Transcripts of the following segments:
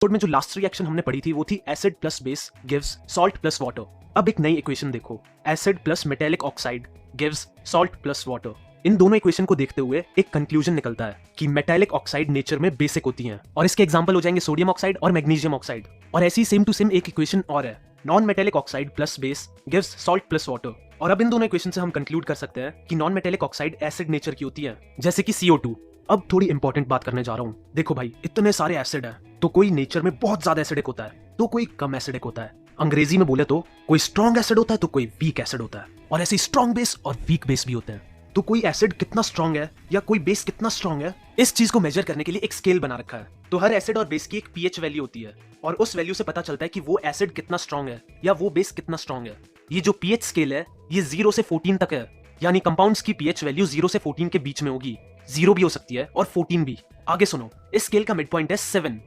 में जो last reaction हमने पढ़ी थी वो थी acid plus base gives salt plus water. अब एक नई इक्वेशन देखो, acid plus metallic oxide gives salt plus water. इन दोनों इक्वेशन को देखते हुए एक कंक्लूजन निकलता है कि मेटेलिक ऑक्साइड नेचर में बेसिक होती हैं और इसके एग्जांपल हो जाएंगे सोडियम ऑक्साइड और मैग्नीशियम ऑक्साइड। और ऐसी सेम टू सेम एक इक्वेशन और है, non metallic oxide plus base gives salt plus water. और अब इन दोनों इक्वेशन से हम कंक्लूड कर सकते हैं कि non metallic oxide acid nature की होती है, जैसे कि CO2। अब थोड़ी इंपॉर्टेंट बात करने जा रहा हूँ। देखो भाई, इतने सारे एसिड हैं, तो कोई नेचर में बहुत ज्यादा एसिडिक होता है तो कोई कम एसिडिक होता है। अंग्रेजी में बोले तो कोई स्ट्रॉन्ग एसिड होता है तो कोई वीक एसिड होता है, और ऐसे स्ट्रॉन्ग बेस और वीक बेस भी होते हैं। तो कोई एसिड कितना स्ट्रॉन्ग है या कोई बेस कितना स्ट्रॉन्ग है, इस चीज को मेजर करने के लिए एक स्केल बना रखा है। तो हर एसिड और बेस की एक pH वैल्यू होती है और उस वैल्यू से पता चलता है कि वो एसिड कितना स्ट्रॉन्ग है या वो बेस कितना स्ट्रॉन्ग है। ये जो pH स्केल है ये 0 से 14 तक है, यानी कंपाउंड्स की pH वैल्यू 0 से 14 के बीच में होगी। 0 भी हो सकती है और 14 भी। आगे सुनो, इस स्केल का मिड पॉइंट है 7।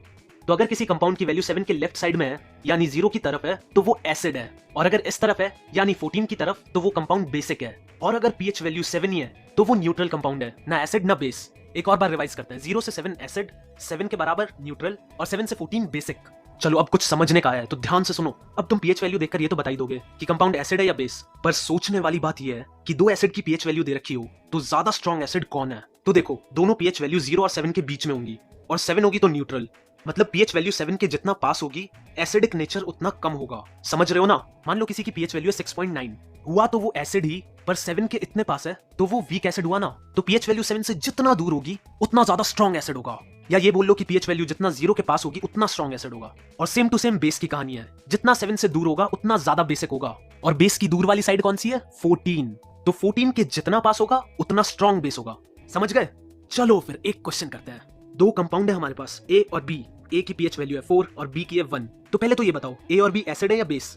तो अगर किसी कंपाउंड की वैल्यू 7 के लेफ्ट साइड में है यानी 0 की तरफ है तो वो एसिड है, और अगर इस तरफ है यानी 14 की तरफ तो वो कंपाउंड बेसिक है। और अगर pH वैल्यू 7 ही है तो वो न्यूट्रल कंपाउंड है, ना एसिड ना बेस। एक और बार रिवाइज करते हैं, 0 से 7 एसिड, 7 के बराबर न्यूट्रल और 7 से 14 बेसिक। चलो अब कुछ समझने का है तो ध्यान से सुनो। अब तुम pH वैल्यू देखकर ये तो बता ही दोगे कि कंपाउंड एसिड है या बेस, पर सोचने वाली बात ये है कि दो एसिड की pH वैल्यू दे रखी हो तो ज्यादा स्ट्रॉन्ग एसिड कौन है। तो देखो, दोनों pH वैल्यू 0 और 7 के बीच में होंगी, और 7 होगी तो न्यूट्रल, मतलब pH वैल्यू 7 के जितना पास होगी एसिडिक नेचर उतना कम होगा। समझ रहे हो ना? मान लो किसी की pH वैल्यू है 6.9, हुआ तो वो एसिड ही, पर 7 के इतने पास है तो वो वीक एसिड हुआ ना। तो pH वैल्यू 7 से जितना दूर होगी उतना ज्यादा स्ट्रॉन्ग एसिड होगा, या ये बोल लो कि pH वैल्यू जितना 0 के पास होगी उतना स्ट्रॉन्ग एसिड होगा। और सेम टू सेम बेस की कहानी है, जितना 7 से दूर होगा उतना ज्यादा बेसिक होगा। और बेस की दूर वाली साइड कौन सी है? 14। तो 14 के जितना पास होगा उतना स्ट्रॉन्ग बेस होगा। समझ गए? चलो फिर एक क्वेश्चन करते हैं। दो कंपाउंड है हमारे पास, A और B। A की pH वैल्यू है 4 और B की है 1। तो पहले तो ये बताओ, A और B एसिड है या बेस?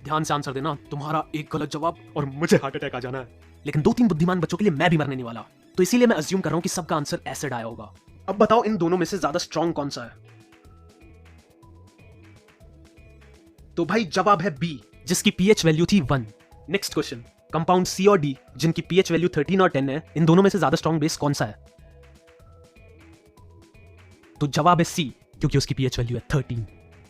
ध्यान से आंसर देना, तुम्हारा एक गलत जवाब और मुझे हार्ट अटैक आ जाना है। लेकिन 2-3 बुद्धिमान बच्चों के लिए मैं भी मरने नहीं वाला, तो इसीलिए मैं अज्यूम कर रहा हूं कि सबका आंसर एसिड आया होगा। अब बताओ इन दोनों में से ज्यादा स्ट्रॉन्ग कौन सा है? तो भाई जवाब है B, जिसकी pH वैल्यू थी 1। नेक्स्ट क्वेश्चन, कंपाउंड C और D जिनकी pH वैल्यू 13 और 10 है, इन दोनों में से ज्यादा स्ट्रॉन्ग बेस कौन सा है? तो जवाब है C, क्योंकि उसकी pH वैल्यू है 13।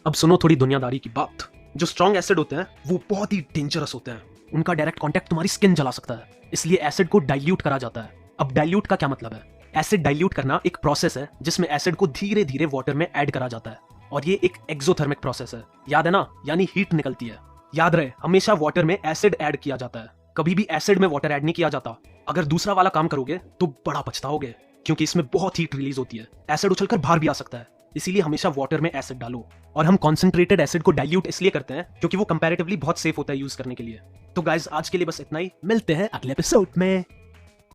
अब सुनो थोड़ी दुनियादारी की बात। जो स्ट्रॉन्ग एसिड होते हैं वो बहुत ही डेंजरस होते हैं, उनका डायरेक्ट कांटेक्ट तुम्हारी स्किन जला सकता है, इसलिए एसिड को डाइल्यूट करा जाता है। अब डाइल्यूट का क्या मतलब है? एसिड डाइल्यूट करना एक प्रोसेस है जिसमें एसिड को धीरे धीरे वाटर में ऐड करा जाता है, और ये एक एक्सोथर्मिक प्रोसेस है। याद है ना? यानी हीट निकलती है। याद रहे, हमेशा वाटर में एसिड ऐड किया जाता है, कभी भी एसिड में वाटर ऐड नहीं किया जाता। अगर दूसरा वाला काम करोगे तो बड़ा पछताओगे, क्योंकि इसमें बहुत हीट रिलीज होती है, एसिड उछलकर बाहर भी आ सकता है। इसीलिए हमेशा वाटर में एसिड डालो। और हम कॉन्सेंट्रेटेड एसिड को डाइल्यूट इसलिए करते हैं क्योंकि वो कंपैरेटिवली बहुत सेफ होता है यूज करने के लिए। तो गाइज आज के लिए बस इतना ही, मिलते हैं अगले एपिसोड में।